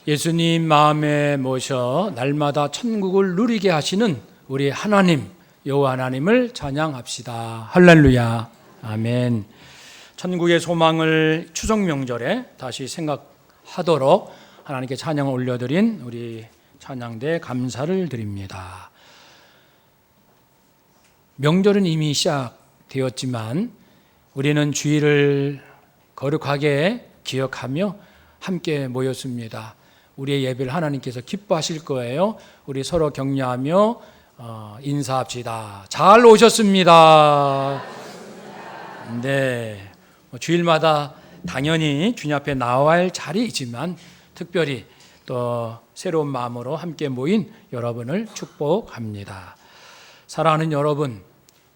예수님 마음에 모셔 날마다 천국을 누리게 하시는 우리 하나님, 여호와 하나님을 찬양합시다. 할렐루야. 아멘. 천국의 소망을 추석 명절에 다시 생각하도록 하나님께 찬양을 올려드린 우리 찬양대 감사를 드립니다. 명절은 이미 시작되었지만 우리는 주일을 거룩하게 기억하며 함께 모였습니다. 우리의 예배를 하나님께서 기뻐하실 거예요. 우리 서로 격려하며 인사합시다. 잘 오셨습니다. 네, 주일마다 당연히 주님 앞에 나와야 할 자리이지만 특별히 또 새로운 마음으로 함께 모인 여러분을 축복합니다. 사랑하는 여러분,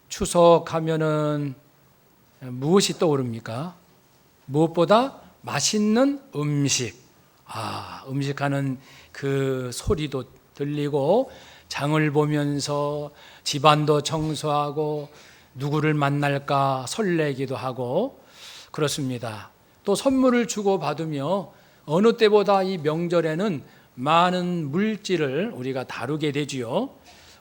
추석하면은 무엇이 떠오릅니까? 무엇보다 맛있는 음식. 음식하는 그 소리도 들리고 장을 보면서 집안도 청소하고 누구를 만날까 설레기도 하고 그렇습니다. 또 선물을 주고 받으며 어느 때보다 이 명절에는 많은 물질을 우리가 다루게 되지요.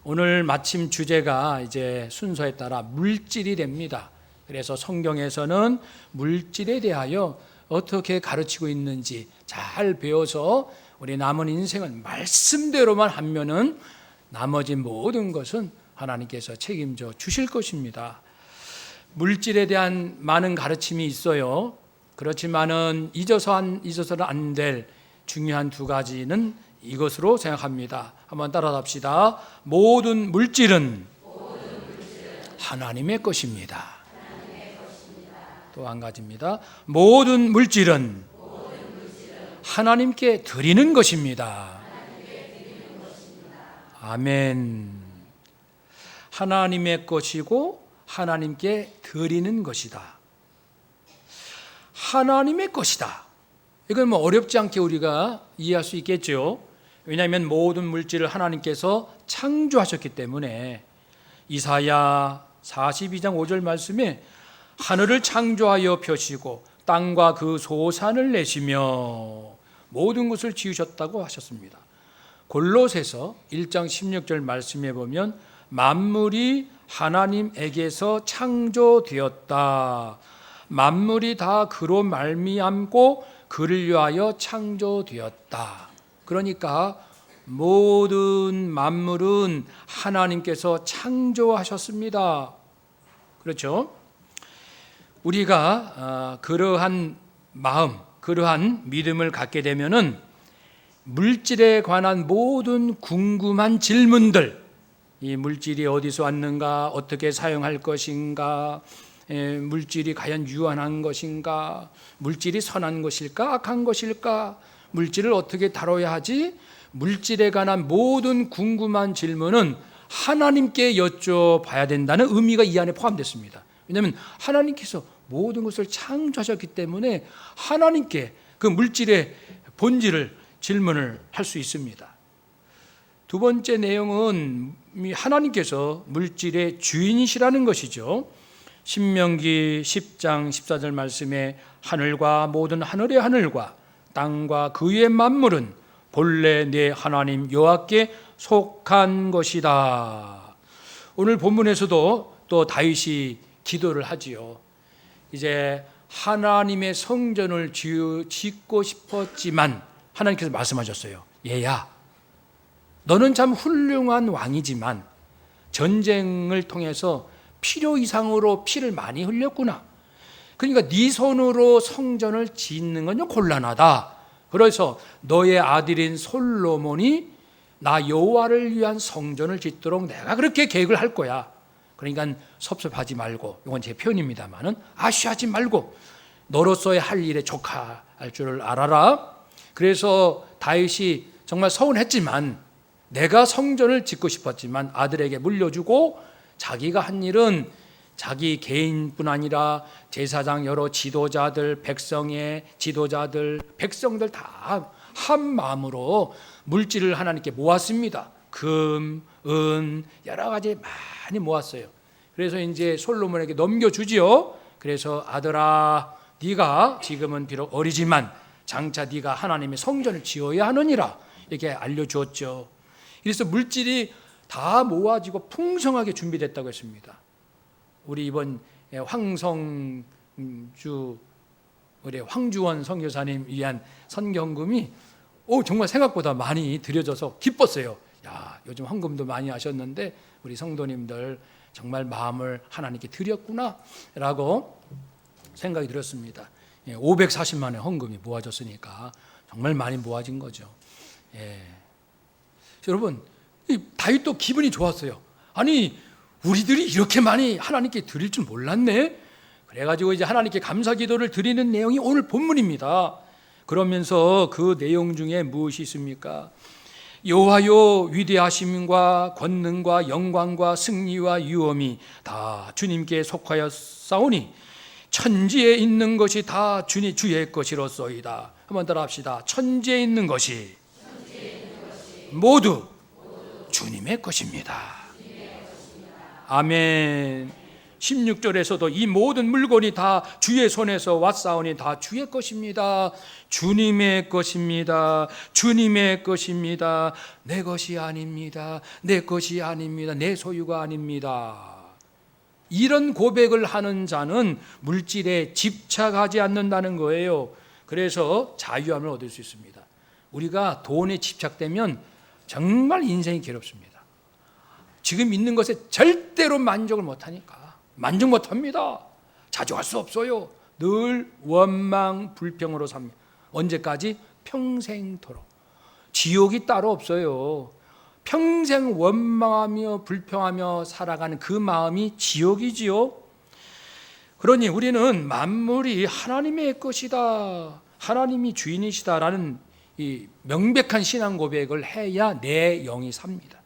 오늘 마침 주제가 이제 순서에 따라 물질이 됩니다. 그래서 성경에서는 물질에 대하여 어떻게 가르치고 있는지 잘 배워서 우리 남은 인생은 말씀대로만 하면은 나머지 모든 것은 하나님께서 책임져 주실 것입니다. 물질에 대한 많은 가르침이 있어요. 그렇지만은 잊어서는 안 될 중요한 두 가지는 이것으로 생각합니다. 한번 따라합시다. 모든 물질은 하나님의 것입니다. 또 한 가지입니다. 모든 물질은 하나님께 드리는 것입니다. 아멘. 하나님의 것이고 하나님께 드리는 것이다. 하나님의 것이다. 이건 뭐 어렵지 않게 우리가 이해할 수 있겠죠. 왜냐하면 모든 물질을 하나님께서 창조하셨기 때문에 이사야 42장 5절 말씀에 하늘을 창조하여 펴시고 땅과 그 소산을 내시며 모든 것을 지으셨다고 하셨습니다. 골로새서 1장 16절 말씀에 보면 만물이 하나님에게서 창조되었다. 만물이 다 그로 말미암고 그를 위하여 창조되었다. 그러니까 모든 만물은 하나님께서 창조하셨습니다. 그렇죠? 우리가 그러한 마음, 그러한 믿음을 갖게 되면은 물질에 관한 모든 궁금한 질문들, 이 물질이 어디서 왔는가, 어떻게 사용할 것인가, 물질이 과연 유한한 것인가, 물질이 선한 것일까, 악한 것일까, 물질을 어떻게 다뤄야 하지? 물질에 관한 모든 궁금한 질문은 하나님께 여쭤봐야 된다는 의미가 이 안에 포함됐습니다. 왜냐하면 하나님께서 모든 것을 창조하셨기 때문에 하나님께 그 물질의 본질을 질문을 할 수 있습니다. 두 번째 내용은 하나님께서 물질의 주인이시라는 것이죠. 신명기 10장 14절 말씀에 하늘과 모든 하늘의 하늘과 땅과 그 위의 만물은 본래 내 하나님 여호와께 속한 것이다. 오늘 본문에서도 또 다윗이 기도를 하지요. 이제 하나님의 성전을 짓고 싶었지만 하나님께서 말씀하셨어요. 얘야, 너는 참 훌륭한 왕이지만 전쟁을 통해서 필요 이상으로 피를 많이 흘렸구나. 그러니까 네 손으로 성전을 짓는 건 좀 곤란하다. 그래서 너의 아들인 솔로몬이 나 여호와를 위한 성전을 짓도록 내가 그렇게 계획을 할 거야. 그러니까 섭섭하지 말고, 이건 제 표현입니다만은 아쉬워하지 말고 너로서의 할 일에 족할 줄을 알아라. 그래서 다윗이 정말 서운했지만 내가 성전을 짓고 싶었지만 아들에게 물려주고 자기가 한 일은 자기 개인뿐 아니라 제사장 여러 지도자들, 백성의 지도자들, 백성들 다 한 마음으로 물질을 하나님께 모았습니다. 금, 은, 여러 가지 많이 모았어요. 그래서 이제 솔로몬에게 넘겨주지요. 그래서 아들아, 네가 지금은 비록 어리지만 장차 네가 하나님의 성전을 지어야 하느니라 이렇게 알려주었죠. 그래서 물질이 다 모아지고 풍성하게 준비됐다고 했습니다. 우리 이번 황성주 우리 황주원 선교사님 위한 선경금이 정말 생각보다 많이 드려져서 기뻤어요. 야, 요즘 헌금도 많이 하셨는데 우리 성도님들 정말 마음을 하나님께 드렸구나 라고 생각이 들었습니다. 540만 원의 헌금이 모아졌으니까 정말 많이 모아진 거죠. 여러분, 다윗도 기분이 좋았어요. 아니, 우리들이 이렇게 많이 하나님께 드릴 줄 몰랐네. 그래가지고 이제 하나님께 감사 기도를 드리는 내용이 오늘 본문입니다. 그러면서 그 내용 중에 무엇이 있습니까? 여호와여, 위대하심과 권능과 영광과 승리와 유엄이 다 주님께 속하였사오니 천지에 있는 것이 다 주의 것이로소이다. 한번 따라 합시다. 천지에 있는 것이 모두 주님의 것입니다. 아멘. 16절에서도 이 모든 물건이 다 주의 손에서 왔사오니 다 주의 것입니다. 주님의 것입니다. 주님의 것입니다. 내 것이 아닙니다. 내 것이 아닙니다. 내 소유가 아닙니다. 이런 고백을 하는 자는 물질에 집착하지 않는다는 거예요. 그래서 자유함을 얻을 수 있습니다. 우리가 돈에 집착되면 정말 인생이 괴롭습니다. 지금 있는 것에 절대로 만족을 못하니까 만족 못합니다. 자족할 수 없어요. 늘 원망 불평으로 삽니다. 언제까지? 평생토록. 지옥이 따로 없어요. 평생 원망하며 불평하며 살아가는 그 마음이 지옥이지요. 그러니 우리는 만물이 하나님의 것이다, 하나님이 주인이시다라는 이 명백한 신앙 고백을 해야 내 영이 삽니다.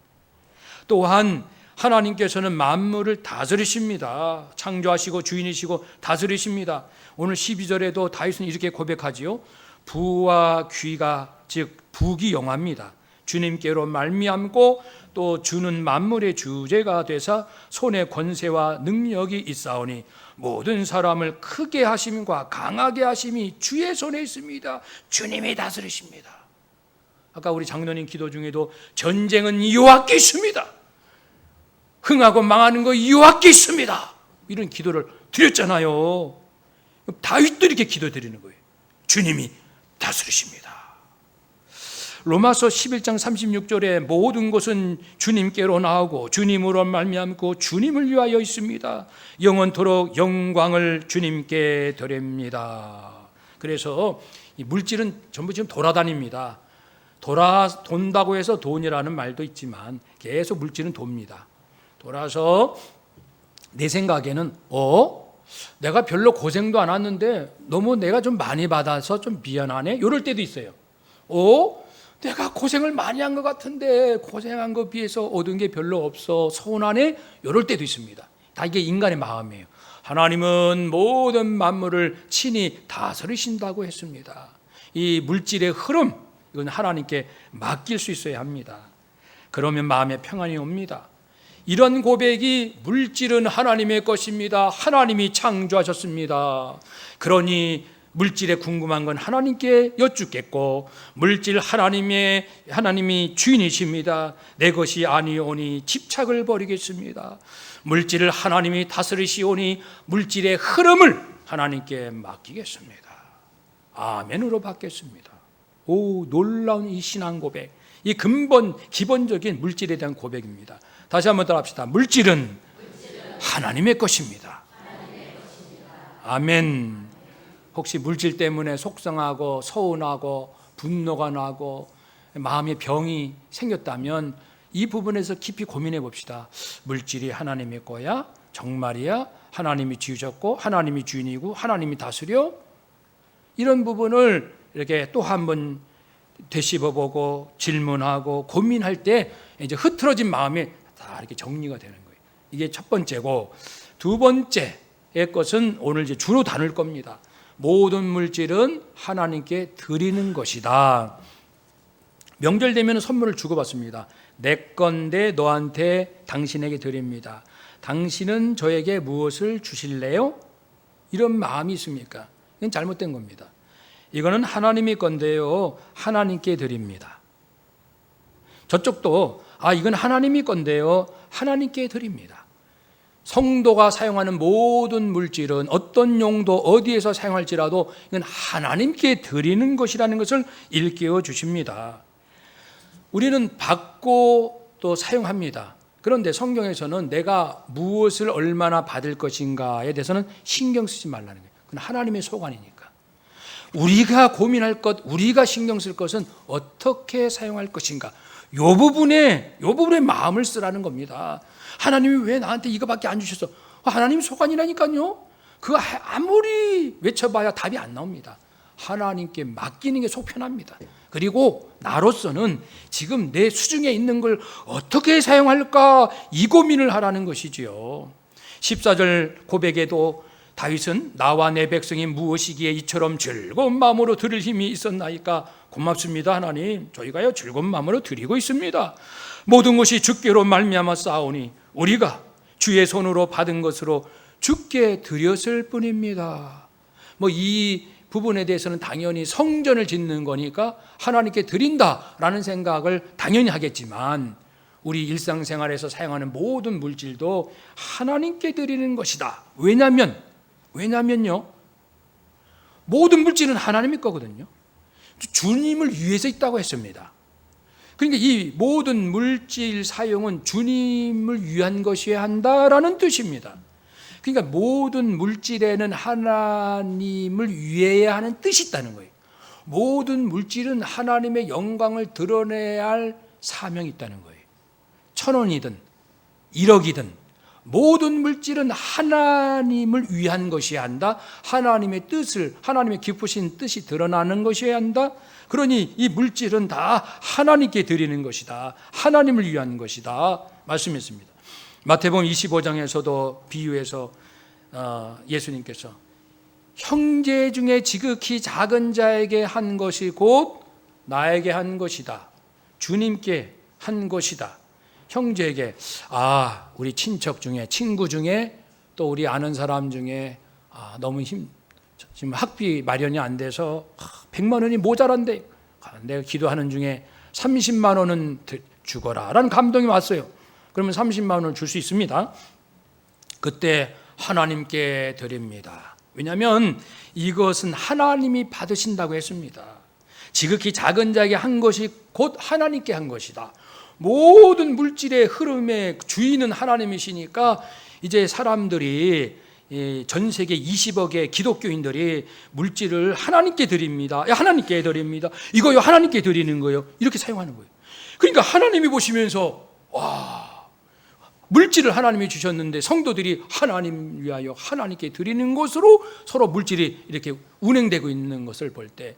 또한 하나님께서는 만물을 다스리십니다. 창조하시고 주인이시고 다스리십니다. 오늘 12절에도 다윗은 이렇게 고백하지요. 부와 귀가 즉 부귀 영화입니다. 주님께로 말미암고 또 주는 만물의 주제가 되사 손에 권세와 능력이 있사오니 모든 사람을 크게 하심과 강하게 하심이 주의 손에 있습니다. 주님이 다스리십니다. 아까 우리 장로님 기도 중에도 전쟁은 여호와께 있습니다. 흥하고 망하는 거 여호와께 있습니다. 이런 기도를 드렸잖아요. 다윗도 이렇게 기도드리는 거예요. 주님이 다스리십니다. 로마서 11장 36절에 모든 것은 주님께로 나오고 주님으로 말미암고 주님을 위하여 있습니다. 영원토록 영광을 주님께 드립니다. 그래서 이 물질은 전부 지금 돌아다닙니다. 돈다고 해서 돈이라는 말도 있지만 계속 물질은 돕니다. 돌아서 내 생각에는 내가 별로 고생도 안 했는데 너무 내가 좀 많이 받아서 좀 미안하네 이럴 때도 있어요. 내가 고생을 많이 한 것 같은데 고생한 것 비해서 얻은 게 별로 없어 서운하네 이럴 때도 있습니다. 다 이게 인간의 마음이에요. 하나님은 모든 만물을 친히 다스리신다고 했습니다. 이 물질의 흐름 이건 하나님께 맡길 수 있어야 합니다. 그러면 마음에 평안이 옵니다. 이런 고백이 물질은 하나님의 것입니다. 하나님이 창조하셨습니다. 그러니 물질에 궁금한 건 하나님께 여쭙겠고 물질 하나님이 주인이십니다. 내 것이 아니오니 집착을 버리겠습니다. 물질을 하나님이 다스리시오니 물질의 흐름을 하나님께 맡기겠습니다. 아멘으로 받겠습니다. 놀라운 이 신앙 고백, 이 기본적인 물질에 대한 고백입니다. 다시 한번 따라 합시다. 물질은 하나님의 것입니다. 아멘. 혹시 물질 때문에 속상하고 서운하고 분노가 나고 마음의 병이 생겼다면 이 부분에서 깊이 고민해 봅시다. 물질이 하나님의 거야? 정말이야? 하나님이 지으셨고 하나님이 주인이고 하나님이 다스려? 이런 부분을 이렇게 또 한 번 되씹어보고 질문하고 고민할 때 이제 흐트러진 마음이 다 이렇게 정리가 되는 거예요. 이게 첫 번째고, 두 번째의 것은 오늘 이제 주로 다룰 겁니다. 모든 물질은 하나님께 드리는 것이다. 명절 되면 선물을 주고받습니다. 내 건데 너한테 당신에게 드립니다. 당신은 저에게 무엇을 주실래요? 이런 마음이 있습니까? 이건 잘못된 겁니다. 이거는 하나님이 건데요, 하나님께 드립니다. 저쪽도 이건 하나님이 건데요, 하나님께 드립니다. 성도가 사용하는 모든 물질은 어떤 용도 어디에서 사용할지라도 이건 하나님께 드리는 것이라는 것을 일깨워 주십니다. 우리는 받고 또 사용합니다. 그런데 성경에서는 내가 무엇을 얼마나 받을 것인가에 대해서는 신경 쓰지 말라는 거예요. 그건 하나님의 소관이니까. 우리가 고민할 것, 우리가 신경 쓸 것은 어떻게 사용할 것인가. 이 부분에 마음을 쓰라는 겁니다. 하나님이 왜 나한테 이거밖에 안 주셨어? 하나님 소관이라니까요. 그거 아무리 외쳐봐야 답이 안 나옵니다. 하나님께 맡기는 게 속 편합니다. 그리고 나로서는 지금 내 수중에 있는 걸 어떻게 사용할까 이 고민을 하라는 것이지요. 14절 고백에도 다윗은 나와 내 백성이 무엇이기에 이처럼 즐거운 마음으로 드릴 힘이 있었나이까. 고맙습니다 하나님, 저희가요 즐거운 마음으로 드리고 있습니다. 모든 것이 주께로 말미암아 싸우니 우리가 주의 손으로 받은 것으로 주께 드렸을 뿐입니다. 이 부분에 대해서는 당연히 성전을 짓는 거니까 하나님께 드린다라는 생각을 당연히 하겠지만 우리 일상생활에서 사용하는 모든 물질도 하나님께 드리는 것이다. 왜냐면요, 모든 물질은 하나님의 거거든요. 주님을 위해서 있다고 했습니다. 그러니까 이 모든 물질 사용은 주님을 위한 것이어야 한다라는 뜻입니다. 그러니까 모든 물질에는 하나님을 위해야 하는 뜻이 있다는 거예요. 모든 물질은 하나님의 영광을 드러내야 할 사명이 있다는 거예요. 1,000원이든 1억이든 모든 물질은 하나님을 위한 것이어야 한다. 하나님의 뜻을, 하나님의 기쁘신 뜻이 드러나는 것이어야 한다. 그러니 이 물질은 다 하나님께 드리는 것이다. 하나님을 위한 것이다 말씀했습니다. 마태복음 25장에서도 비유해서 예수님께서 형제 중에 지극히 작은 자에게 한 것이 곧 나에게 한 것이다. 주님께 한 것이다. 형제에게, 우리 친척 중에, 친구 중에, 또 우리 아는 사람 중에 너무 지금 학비 마련이 안 돼서 100만 원이 모자란데 내가 기도하는 중에 30만 원은 주거라 라는 감동이 왔어요. 그러면 30만 원을 줄 수 있습니다. 그때 하나님께 드립니다. 왜냐하면 이것은 하나님이 받으신다고 했습니다. 지극히 작은 자에게 한 것이 곧 하나님께 한 것이다. 모든 물질의 흐름의 주인은 하나님이시니까 이제 사람들이 전 세계 20억의 기독교인들이 물질을 하나님께 드립니다. 하나님께 드립니다. 이거요 하나님께 드리는 거예요. 이렇게 사용하는 거예요. 그러니까 하나님이 보시면서 물질을 하나님이 주셨는데 성도들이 하나님 위하여 하나님께 드리는 것으로 서로 물질이 이렇게 운행되고 있는 것을 볼 때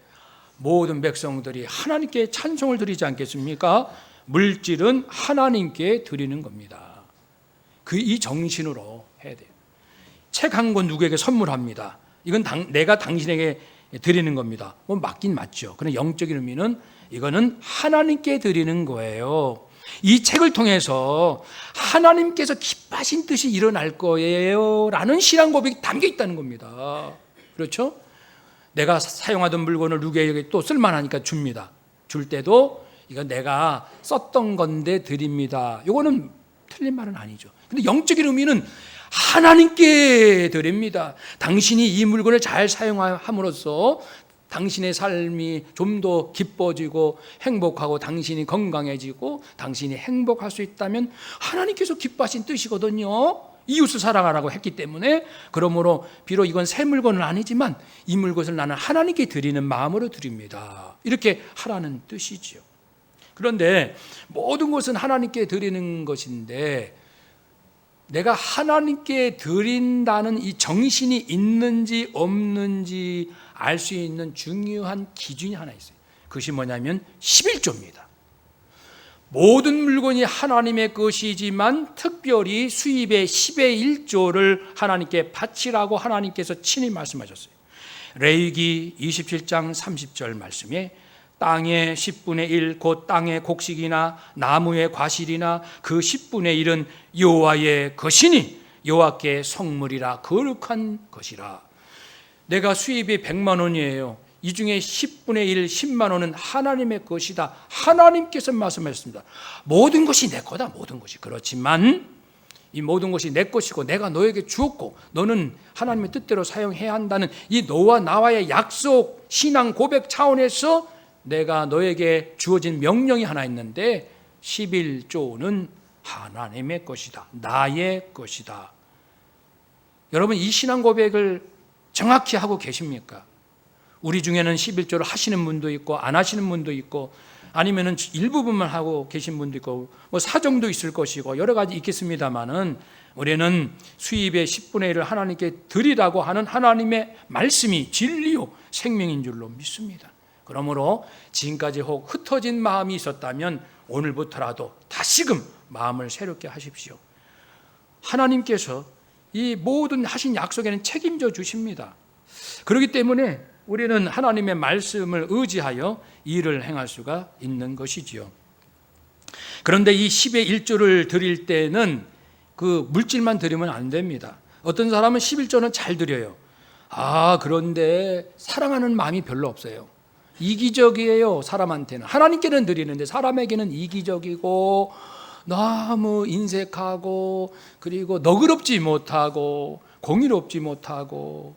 모든 백성들이 하나님께 찬송을 드리지 않겠습니까? 물질은 하나님께 드리는 겁니다. 이 정신으로 해야 돼요. 책 한 권 누구에게 선물합니다. 이건 내가 당신에게 드리는 겁니다. 맞긴 맞죠. 그러나 영적인 의미는 이거는 하나님께 드리는 거예요. 이 책을 통해서 하나님께서 기뻐하신 뜻이 일어날 거예요 라는 신앙 고백이 담겨 있다는 겁니다. 그렇죠? 내가 사용하던 물건을 누구에게 또 쓸만하니까 줍니다. 줄 때도 이거 내가 썼던 건데 드립니다. 이거는 틀린 말은 아니죠. 근데 영적인 의미는 하나님께 드립니다. 당신이 이 물건을 잘 사용함으로써 당신의 삶이 좀 더 기뻐지고 행복하고 당신이 건강해지고 당신이 행복할 수 있다면 하나님께서 기뻐하신 뜻이거든요. 이웃을 사랑하라고 했기 때문에, 그러므로 비록 이건 새 물건은 아니지만 이 물건을 나는 하나님께 드리는 마음으로 드립니다. 이렇게 하라는 뜻이지요. 그런데 모든 것은 하나님께 드리는 것인데 내가 하나님께 드린다는 이 정신이 있는지 없는지 알 수 있는 중요한 기준이 하나 있어요. 그것이 뭐냐면 11조입니다. 모든 물건이 하나님의 것이지만 특별히 수입의 10의 1조를 하나님께 바치라고 하나님께서 친히 말씀하셨어요. 레위기 27장 30절 말씀에 땅의 10분의 1 곧 땅의 곡식이나 나무의 과실이나 그 10분의 1은 여호와의 것이니 여호와께 성물이라 거룩한 것이라. 내가 수입이 100만 원이에요. 이 중에 10분의 1, 10만 원은 하나님의 것이다. 하나님께서 말씀하셨습니다. 모든 것이 내 거다. 모든 것이. 그렇지만 이 모든 것이 내 것이고 내가 너에게 주었고 너는 하나님의 뜻대로 사용해야 한다는 이 너와 나와의 약속, 신앙 고백 차원에서 내가 너에게 주어진 명령이 하나 있는데 11조는 하나님의 것이다. 나의 것이다. 여러분, 이 신앙 고백을 정확히 하고 계십니까? 우리 중에는 11조를 하시는 분도 있고 안 하시는 분도 있고 아니면은 일부분만 하고 계신 분도 있고 뭐 사정도 있을 것이고 여러 가지 있겠습니다만은 우리는 수입의 10분의 1을 하나님께 드리라고 하는 하나님의 말씀이 진리요 생명인 줄로 믿습니다. 그러므로 지금까지 혹 흩어진 마음이 있었다면 오늘부터라도 다시금 마음을 새롭게 하십시오. 하나님께서 이 모든 하신 약속에는 책임져 주십니다. 그렇기 때문에 우리는 하나님의 말씀을 의지하여 일을 행할 수가 있는 것이지요. 그런데 이 10의 1조를 드릴 때는 그 물질만 드리면 안 됩니다. 어떤 사람은 11조는 잘 드려요. 그런데 사랑하는 마음이 별로 없어요. 이기적이에요. 사람한테는. 하나님께는 드리는데 사람에게는 이기적이고 너무 인색하고 그리고 너그럽지 못하고 공의롭지 못하고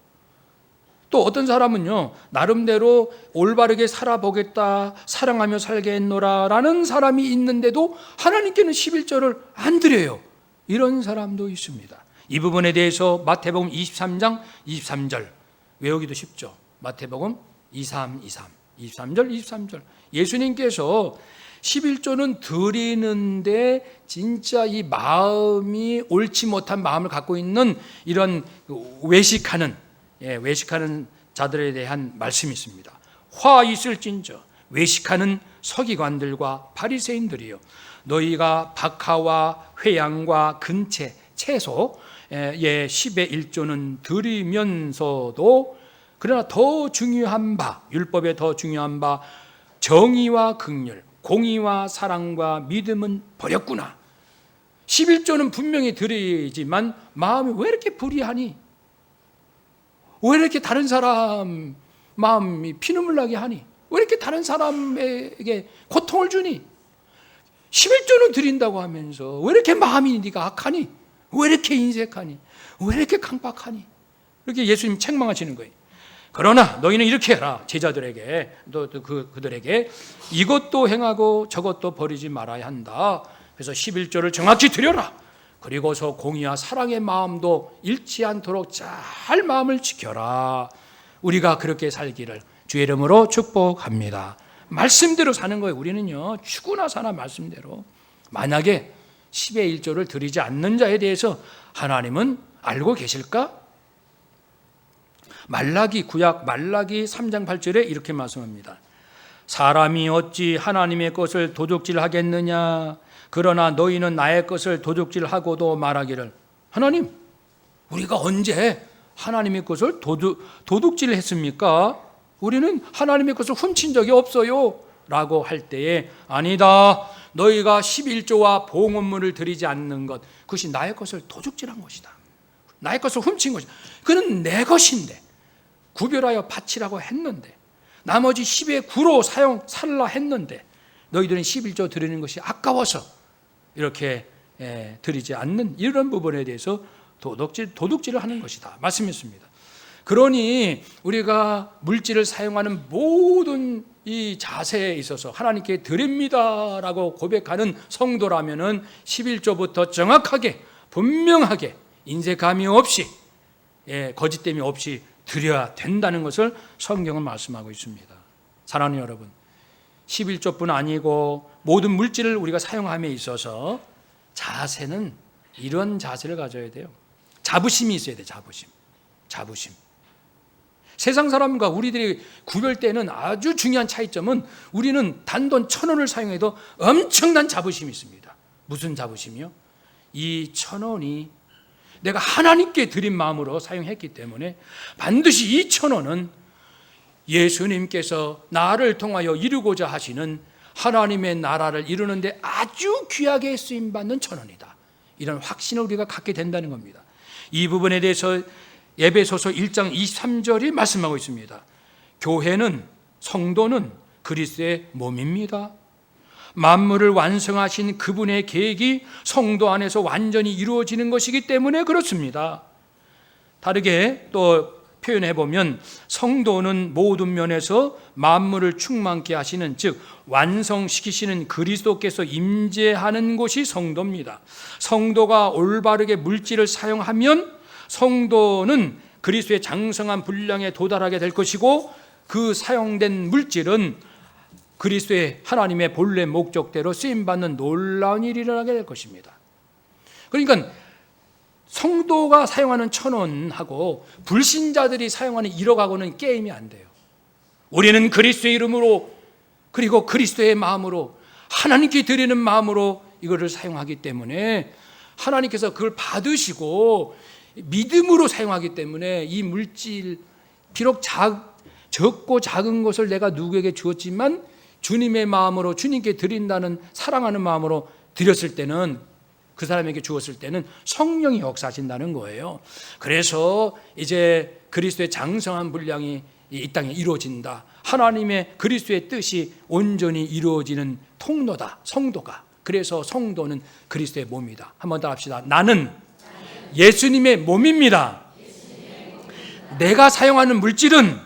또 어떤 사람은요 나름대로 올바르게 살아보겠다 사랑하며 살겠노라 라는 사람이 있는데도 하나님께는 11조를 안 드려요. 이런 사람도 있습니다. 이 부분에 대해서 마태복음 23장 23절 외우기도 쉽죠. 마태복음 23절 23절 예수님께서 11조는 드리는데 진짜 이 마음이 옳지 못한 마음을 갖고 있는 이런 외식하는 자들에 대한 말씀이 있습니다. 화 있을진저 외식하는 서기관들과 바리새인들이요 너희가 박하와 회양과 근채 채소의 10의 1조는 드리면서도 그러나 더 중요한 바 율법에 더 중요한 바 정의와 긍휼 공의와 사랑과 믿음은 버렸구나. 11조는 분명히 드리지만 마음이 왜 이렇게 불의하니? 왜 이렇게 다른 사람 마음이 피눈물 나게 하니? 왜 이렇게 다른 사람에게 고통을 주니? 11조는 드린다고 하면서 왜 이렇게 마음이 네가 악하니? 왜 이렇게 인색하니? 왜 이렇게 강박하니? 이렇게 예수님 책망하시는 거예요. 그러나 너희는 이렇게 해라. 제자들에게 또 그들에게 이것도 행하고 저것도 버리지 말아야 한다. 그래서 11조를 정확히 드려라. 그리고서 공의와 사랑의 마음도 잃지 않도록 잘 마음을 지켜라. 우리가 그렇게 살기를 주의 이름으로 축복합니다. 말씀대로 사는 거예요. 우리는요 추구나 사나 말씀대로. 만약에 10의 1조를 드리지 않는 자에 대해서 하나님은 알고 계실까? 구약 말라기 3장 8절에 이렇게 말씀합니다. 사람이 어찌 하나님의 것을 도둑질하겠느냐? 그러나 너희는 나의 것을 도둑질하고도 말하기를 하나님, 우리가 언제 하나님의 것을 도둑질을 했습니까? 우리는 하나님의 것을 훔친 적이 없어요 라고 할 때에 아니다. 너희가 11조와 봉헌물을 드리지 않는 것 그것이 나의 것을 도둑질한 것이다. 나의 것을 훔친 것이다. 그는 내 것인데 구별하여 바치라고 했는데 나머지 10의 9로 살라 했는데 너희들은 11조 드리는 것이 아까워서 이렇게 드리지 않는 이런 부분에 대해서 도둑질을 하는 것이다 말씀했습니다. 그러니 우리가 물질을 사용하는 모든 이 자세에 있어서 하나님께 드립니다라고 고백하는 성도라면은 11조부터 정확하게 분명하게 인색함이 없이 거짓됨이 없이 드려야 된다는 것을 성경은 말씀하고 있습니다. 사랑하는 여러분, 11조뿐 아니고 모든 물질을 우리가 사용함에 있어서 자세는 이런 자세를 가져야 돼요. 자부심이 있어야 돼요. 자부심. 세상 사람과 우리들이 구별되는 아주 중요한 차이점은 우리는 단돈 1,000원을 사용해도 엄청난 자부심이 있습니다. 무슨 자부심이요? 이 1,000원이 내가 하나님께 드린 마음으로 사용했기 때문에 반드시 이 1,000원은 예수님께서 나를 통하여 이루고자 하시는 하나님의 나라를 이루는데 아주 귀하게 쓰임받는 1,000원이다. 이런 확신을 우리가 갖게 된다는 겁니다. 이 부분에 대해서 에베소서 1장 23절이 말씀하고 있습니다. 교회는, 성도는 그리스도의 몸입니다. 만물을 완성하신 그분의 계획이 성도 안에서 완전히 이루어지는 것이기 때문에 그렇습니다. 다르게 또 표현해 보면 성도는 모든 면에서 만물을 충만케 하시는, 즉 완성시키시는 그리스도께서 임재하는 곳이 성도입니다. 성도가 올바르게 물질을 사용하면 성도는 그리스도의 장성한 분량에 도달하게 될 것이고, 그 사용된 물질은 그리스도의 하나님의 본래 목적대로 쓰임받는 놀라운 일이 일어나게 될 것입니다. 그러니까 성도가 사용하는 1,000원하고 불신자들이 사용하는 1억하고는 게임이 안 돼요. 우리는 그리스도의 이름으로, 그리고 그리스도의 마음으로, 하나님께 드리는 마음으로 이거를 사용하기 때문에 하나님께서 그걸 받으시고 믿음으로 사용하기 때문에 이 물질, 비록 적고 작은 것을 내가 누구에게 주었지만 주님의 마음으로, 주님께 드린다는 사랑하는 마음으로 드렸을 때는, 그 사람에게 주었을 때는 성령이 역사하신다는 거예요. 그래서 이제 그리스도의 장성한 분량이 이 땅에 이루어진다. 하나님의 그리스도의 뜻이 온전히 이루어지는 통로다, 성도가. 그래서 성도는 그리스도의 몸이다. 한번 더 합시다. 나는 예수님의 몸입니다. 내가 사용하는 물질은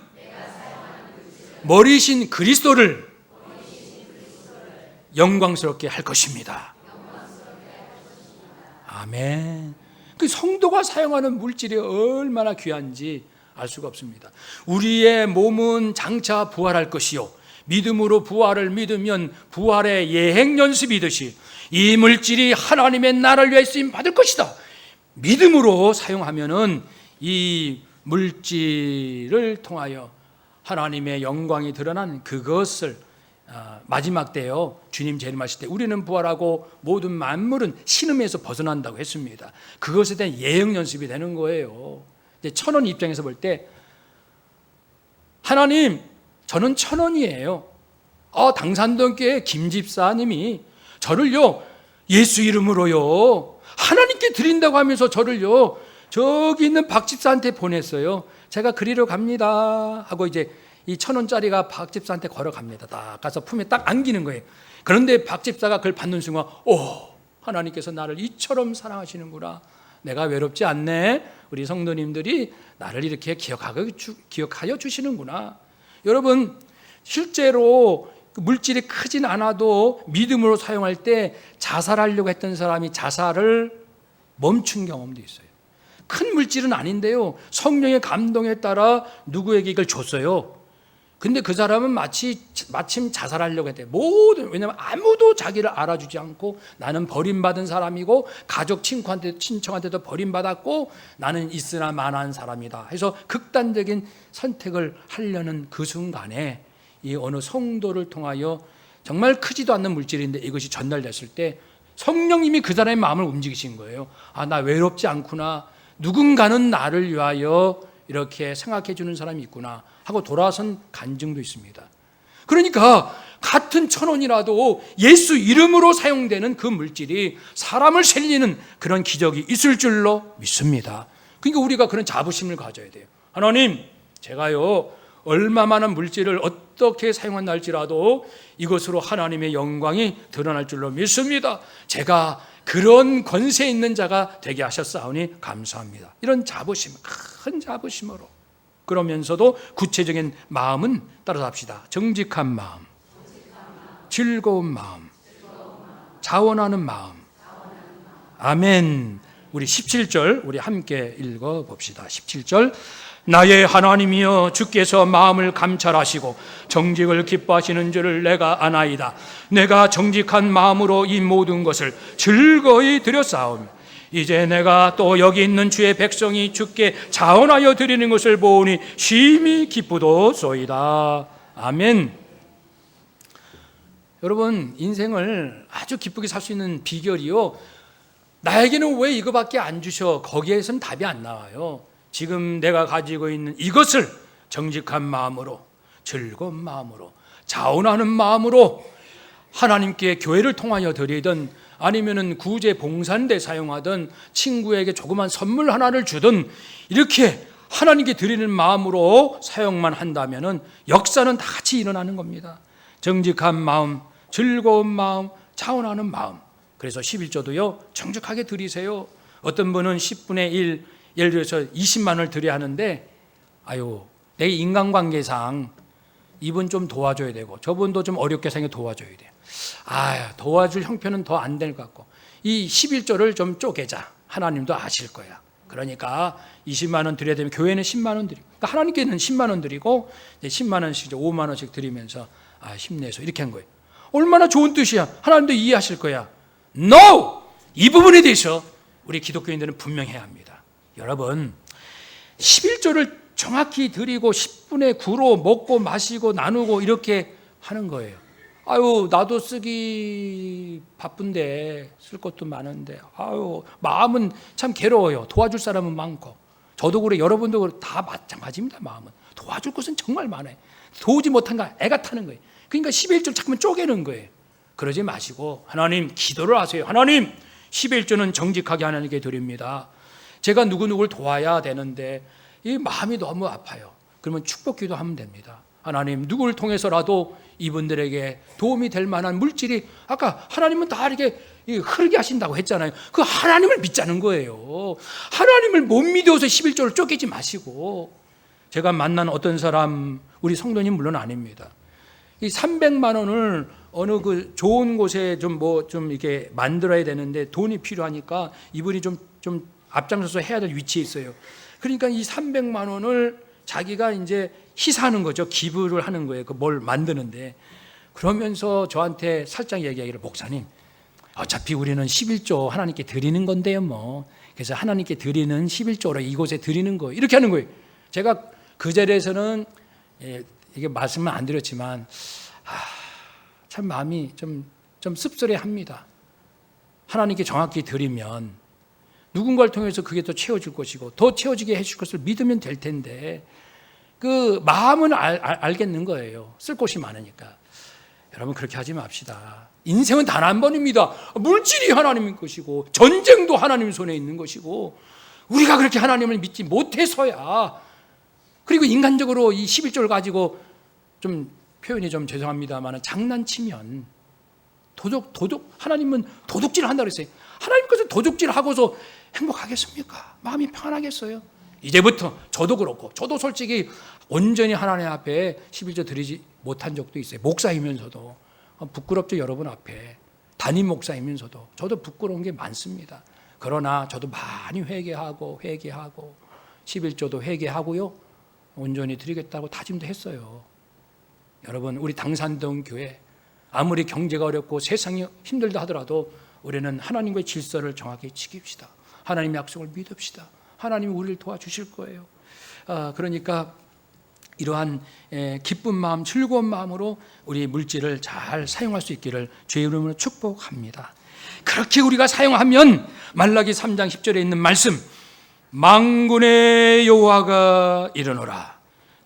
머리신 그리스도를 영광스럽게 할 것입니다. 아멘. 그 성도가 사용하는 물질이 얼마나 귀한지 알 수가 없습니다. 우리의 몸은 장차 부활할 것이요, 믿음으로 부활을 믿으면 부활의 예행 연습이듯이 이 물질이 하나님의 나라를 위해 쓰임 받을 것이다. 믿음으로 사용하면은 이 물질을 통하여 하나님의 영광이 드러난 그것을 마지막 때요, 주님 재림하실 때 우리는 부활하고 모든 만물은 신음에서 벗어난다고 했습니다. 그것에 대한 예행 연습이 되는 거예요. 이제 1,000원 입장에서 볼 때, 하나님 저는 1,000원이에요. 당산동교회 김 집사님이 저를요 예수 이름으로요 하나님께 드린다고 하면서 저를요 저기 있는 박 집사한테 보냈어요. 제가 그리러 갑니다 하고 이제 이 1,000원짜리가 박 집사한테 걸어갑니다. 딱 가서 품에 딱 안기는 거예요. 그런데 박 집사가 그걸 받는 순간, 하나님께서 나를 이처럼 사랑하시는구나. 내가 외롭지 않네. 우리 성도님들이 나를 이렇게 기억하여 주시는구나. 여러분, 실제로 물질이 크진 않아도 믿음으로 사용할 때 자살하려고 했던 사람이 자살을 멈춘 경험도 있어요. 큰 물질은 아닌데요, 성령의 감동에 따라 누구에게 이걸 줬어요. 근데 그 사람은 마침 자살하려고 했대요. 왜냐하면 아무도 자기를 알아주지 않고, 나는 버림받은 사람이고 가족 친척한테도 버림받았고 나는 있으나 마나한 사람이다 해서 극단적인 선택을 하려는 그 순간에 이 어느 성도를 통하여 정말 크지도 않는 물질인데 이것이 전달됐을 때 성령님이 그 사람의 마음을 움직이신 거예요. 나 외롭지 않구나. 누군가는 나를 위하여 이렇게 생각해 주는 사람이 있구나 하고 돌아선 간증도 있습니다. 그러니까 같은 1,000원이라도 예수 이름으로 사용되는 그 물질이 사람을 살리는 그런 기적이 있을 줄로 믿습니다. 그러니까 우리가 그런 자부심을 가져야 돼요. 하나님, 제가요 얼마만한 물질을 어떻게 사용한다 할지라도 이것으로 하나님의 영광이 드러날 줄로 믿습니다. 제가 그런 권세 있는 자가 되게 하셨사오니 감사합니다. 이런 자부심, 큰 자부심으로, 그러면서도 구체적인 마음은 따라서 합시다. 정직한 마음, 즐거운 마음, 자원하는 마음. 아멘. 우리 17절 우리 함께 읽어봅시다. 17절. 나의 하나님이여, 주께서 마음을 감찰하시고 정직을 기뻐하시는 줄을 내가 아나이다. 내가 정직한 마음으로 이 모든 것을 즐거이 드렸사오며 이제 내가 또 여기 있는 주의 백성이 주께 자원하여 드리는 것을 보니 심히 기쁘도소이다. 아멘. 여러분, 인생을 아주 기쁘게 살 수 있는 비결이요, 나에게는 왜 이거밖에 안 주셔? 거기에선 답이 안 나와요. 지금 내가 가지고 있는 이것을 정직한 마음으로, 즐거운 마음으로, 자원하는 마음으로 하나님께 교회를 통하여 드리든 아니면은 구제 봉사인데 사용하든 친구에게 조그만 선물 하나를 주든 이렇게 하나님께 드리는 마음으로 사용만 한다면은 역사는 다 같이 일어나는 겁니다. 정직한 마음, 즐거운 마음, 차원하는 마음. 그래서 11조도요 정직하게 드리세요. 어떤 분은 10분의 1, 예를 들어서 20만 원을 드려야 하는데 내 인간관계상 이분 좀 도와줘야 되고 저분도 좀 어렵게 생겨 도와줘야 돼요. 도와줄 형편은 더 안 될 것 같고 이 11조를 좀 쪼개자. 하나님도 아실 거야. 그러니까 20만 원 드려야 되면 교회는 10만 원 드리고 그러니까 하나님께는 10만 원 드리고 이제 10만 원씩 5만 원씩 드리면서 힘내서 이렇게 한 거예요. 얼마나 좋은 뜻이야. 하나님도 이해하실 거야. No! 이 부분에 대해서 우리 기독교인들은 분명해야 합니다. 여러분 11조를 정확히 드리고 10분의 9로 먹고 마시고 나누고 이렇게 하는 거예요. 나도 쓰기 바쁜데 쓸 것도 많은데 마음은 참 괴로워요. 도와줄 사람은 많고 저도 그래 여러분도 그래 다 마찬가지입니다. 마음은 도와줄 것은 정말 많아요. 도우지 못한 거 애가 타는 거예요. 그러니까 11조를 자꾸만 쪼개는 거예요. 그러지 마시고 하나님 기도를 하세요. 하나님 11조는 정직하게 하나님께 드립니다. 제가 누구누구를 도와야 되는데 이 마음이 너무 아파요. 그러면 축복 기도하면 됩니다. 하나님 누구를 통해서라도 이분들에게 도움이 될 만한 물질이 아까 하나님은 다 이렇게 흐르게 하신다고 했잖아요. 그 하나님을 믿자는 거예요. 하나님을 못 믿어서 11조를 쪼개지 마시고 제가 만난 어떤 사람 우리 성도님 물론 아닙니다. 이 300만 원을 어느 그 좋은 곳에 좀 이렇게 만들어야 되는데 돈이 필요하니까 이분이 좀 앞장서서 해야 될 위치에 있어요. 그러니까 이 300만 원을 자기가 이제 희사하는 거죠. 기부를 하는 거예요. 뭘 만드는데. 그러면서 저한테 살짝 얘기하기를 목사님 어차피 우리는 11조 하나님께 드리는 건데요 뭐. 그래서 하나님께 드리는 11조로 이곳에 드리는 거예요. 이렇게 하는 거예요. 제가 그 자리에서는 이게 말씀은 안 드렸지만 참 마음이 좀 씁쓸해합니다. 하나님께 정확히 드리면 누군가를 통해서 그게 더 채워질 것이고 더 채워지게 해줄 것을 믿으면 될 텐데 그 마음은 알겠는 거예요. 쓸 곳이 많으니까. 여러분 그렇게 하지 맙시다. 인생은 단 한 번입니다. 물질이 하나님의 것이고 전쟁도 하나님 손에 있는 것이고 우리가 그렇게 하나님을 믿지 못해서야 그리고 인간적으로 이 11조를 가지고 좀 표현이 좀 죄송합니다만 장난치면 하나님은 도둑질을 한다고 그랬어요. 하나님 것을 도둑질을 하고서 행복하겠습니까? 마음이 편하겠어요? 이제부터 저도 그렇고 저도 솔직히 온전히 하나님 앞에 11조 드리지 못한 적도 있어요. 목사이면서도 부끄럽죠. 여러분 앞에 담임 목사이면서도 저도 부끄러운 게 많습니다. 그러나 저도 많이 회개하고 11조도 회개하고요 온전히 드리겠다고 다짐도 했어요. 여러분 우리 당산동 교회 아무리 경제가 어렵고 세상이 힘들다 하더라도 우리는 하나님과의 질서를 정확히 지킵시다. 하나님의 약속을 믿읍시다. 하나님이 우리를 도와주실 거예요. 그러니까 이러한 기쁜 마음, 즐거운 마음으로 우리 물질을 잘 사용할 수 있기를 주의 이름으로 축복합니다. 그렇게 우리가 사용하면 말라기 3장 10절에 있는 말씀 만군의 여호와가 이르노라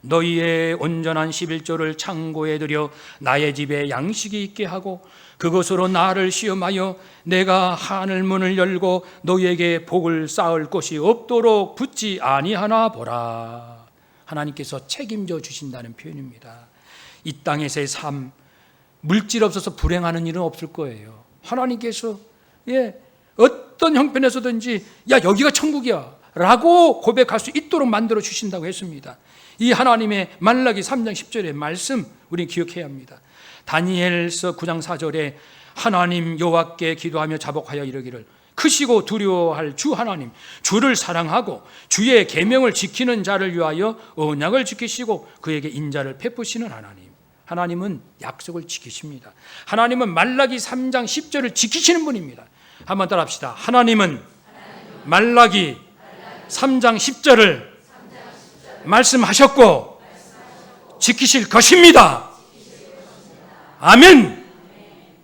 너희의 온전한 11조를 창고에 들여 나의 집에 양식이 있게 하고 그것으로 나를 시험하여 내가 하늘 문을 열고 너희에게 복을 쌓을 곳이 없도록 붙지 아니하나 보라. 하나님께서 책임져 주신다는 표현입니다. 이 땅에서의 삶 물질 없어서 불행하는 일은 없을 거예요. 하나님께서 어떤 형편에서든지 여기가 천국이야 라고 고백할 수 있도록 만들어 주신다고 했습니다. 이 하나님의 말라기 3장 10절의 말씀 우리는 기억해야 합니다. 다니엘서 9장 4절에 하나님 여호와께 기도하며 자복하여 이르기를 크시고 두려워할 주 하나님 주를 사랑하고 주의 계명을 지키는 자를 위하여 언약을 지키시고 그에게 인자를 베푸시는 하나님. 하나님은 약속을 지키십니다. 하나님은 말라기 3장 10절을 지키시는 분입니다. 한번 따라합시다. 하나님은 말라기 3장 10절을 말씀하셨고 지키실 것입니다. 아멘.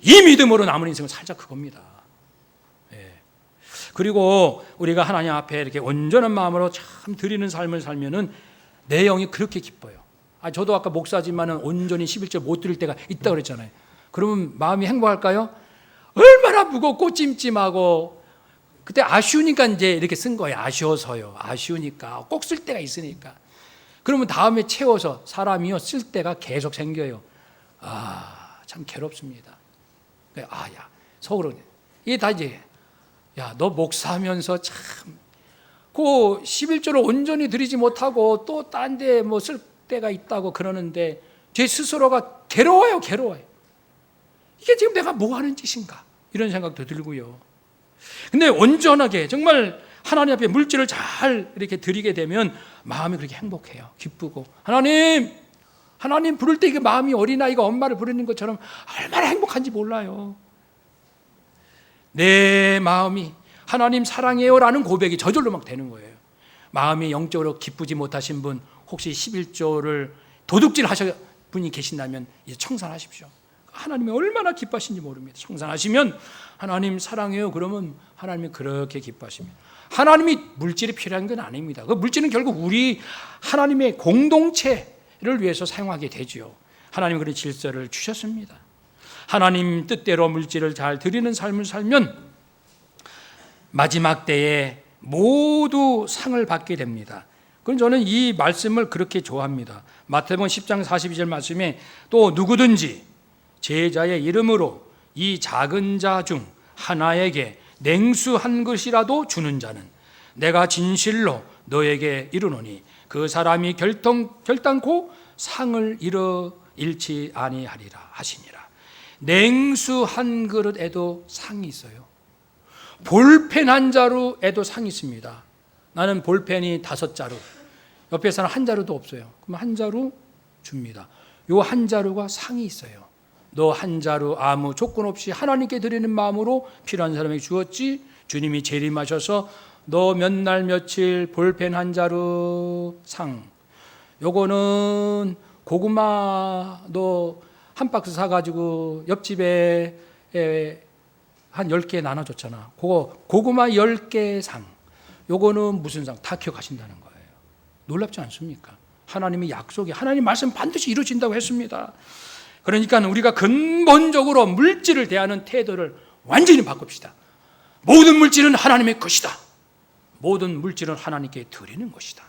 이 믿음으로 남은 인생을 살자 그겁니다. 그리고 우리가 하나님 앞에 이렇게 온전한 마음으로 참 드리는 삶을 살면은 내 영이 그렇게 기뻐요. 저도 아까 목사지만은 온전히 11절 못 드릴 때가 있다 그랬잖아요. 그러면 마음이 행복할까요? 얼마나 무겁고 찜찜하고 그때 아쉬우니까 이제 이렇게 쓴 거예요. 아쉬워서요. 아쉬우니까 꼭 쓸 때가 있으니까. 그러면 다음에 채워서 사람이요 쓸 때가 계속 생겨요. 참 괴롭습니다. 야 속으로 이게 다 이제 너 목사하면서 참 그 11조를 온전히 드리지 못하고 또 딴 데 뭐 쓸 때가 있다고 그러는데 제 스스로가 괴로워요. 이게 지금 내가 뭐 하는 짓인가 이런 생각도 들고요. 근데 온전하게 정말 하나님 앞에 물질을 잘 이렇게 드리게 되면 마음이 그렇게 행복해요. 기쁘고 하나님 부를 때 이게 마음이 어린아이가 엄마를 부르는 것처럼 얼마나 행복한지 몰라요. 내 마음이 하나님 사랑해요라는 고백이 저절로 막 되는 거예요. 마음이 영적으로 기쁘지 못하신 분 혹시 11조를 도둑질 하실 분이 계신다면 이제 청산하십시오. 하나님이 얼마나 기뻐하신지 모릅니다. 청산하시면 하나님 사랑해요 그러면 하나님이 그렇게 기뻐하십니다. 하나님이 물질이 필요한 건 아닙니다. 그 물질은 결국 우리 하나님의 공동체를 위해서 사용하게 되죠. 하나님은 그런 질서를 주셨습니다. 하나님 뜻대로 물질을 잘 드리는 삶을 살면 마지막 때에 모두 상을 받게 됩니다. 그럼 저는 이 말씀을 그렇게 좋아합니다. 마태복음 10장 42절 말씀에 또 누구든지 제자의 이름으로 이 작은 자 중 하나에게 냉수 한 것이라도 주는 자는 내가 진실로 너에게 이르노니 그 사람이 결단코 상을 잃지 아니하리라 하시니라. 냉수 한 그릇에도 상이 있어요. 볼펜 한 자루에도 상이 있습니다. 나는 볼펜이 5자루, 옆에 사람 한 자루도 없어요. 그럼 한 자루 줍니다. 요 한 자루가 상이 있어요. 너 한 자루 아무 조건 없이 하나님께 드리는 마음으로 필요한 사람에게 주었지. 주님이 재림하셔서 너 몇 날 며칠 볼펜 한 자루 상. 요거는 고구마 너 한 박스 사가지고 옆집에 한 10개 나눠줬잖아. 그거 고구마 10개 상. 요거는 무슨 상? 다 기억하신다는 거예요. 놀랍지 않습니까? 하나님의 약속이 하나님 말씀 반드시 이루어진다고 했습니다. 그러니까 우리가 근본적으로 물질을 대하는 태도를 완전히 바꿉시다. 모든 물질은 하나님의 것이다. 모든 물질은 하나님께 드리는 것이다.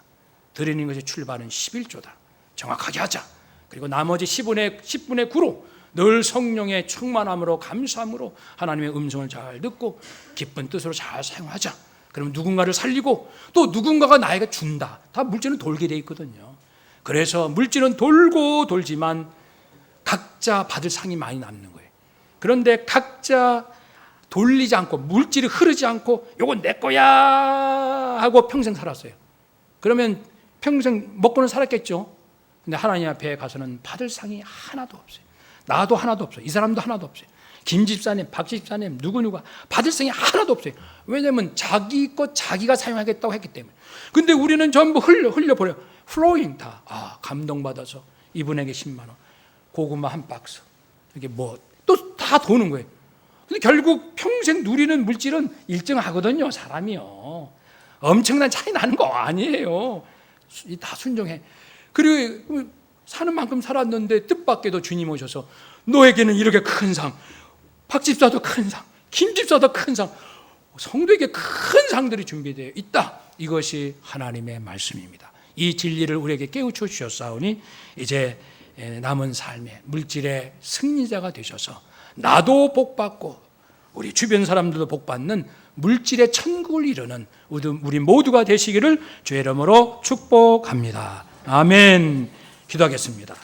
드리는 것의 출발은 11조다. 정확하게 하자. 그리고 나머지 10분의 9로 늘 성령의 충만함으로 감사함으로 하나님의 음성을 잘 듣고 기쁜 뜻으로 잘 사용하자. 그럼 누군가를 살리고 또 누군가가 나에게 준다. 다 물질은 돌게 돼 있거든요. 그래서 물질은 돌고 돌지만 각자 받을 상이 많이 남는 거예요. 그런데 각자 돌리지 않고 물질이 흐르지 않고 이건 내 거야 하고 평생 살았어요. 그러면 평생 먹고는 살았겠죠. 근데 하나님 앞에 가서는 받을 상이 하나도 없어요. 나도 하나도 없어요. 이 사람도 하나도 없어요. 김 집사님, 박 집사님, 누구누가 받을 상이 하나도 없어요. 왜냐하면 자기 것 자기가 사용하겠다고 했기 때문에. 근데 우리는 전부 흘려버려요. 플로잉 다. 감동받아서 이분에게 10만 원, 고구마 한 박스, 이게 뭐 또 다 도는 거예요. 근데 결국 평생 누리는 물질은 일정하거든요. 사람이요. 엄청난 차이 나는 거 아니에요. 다 순종해. 그리고 사는 만큼 살았는데 뜻밖에도 주님 오셔서 너에게는 이렇게 큰 상, 박 집사도 큰 상, 김 집사도 큰 상, 성도에게 큰 상들이 준비되어 있다. 이것이 하나님의 말씀입니다. 이 진리를 우리에게 깨우쳐 주셨사오니 이제 남은 삶에 물질의 승리자가 되셔서 나도 복받고 우리 주변 사람들도 복받는 물질의 천국을 이루는 우리 모두가 되시기를 주의 이름으로 축복합니다. 아멘. 기도하겠습니다.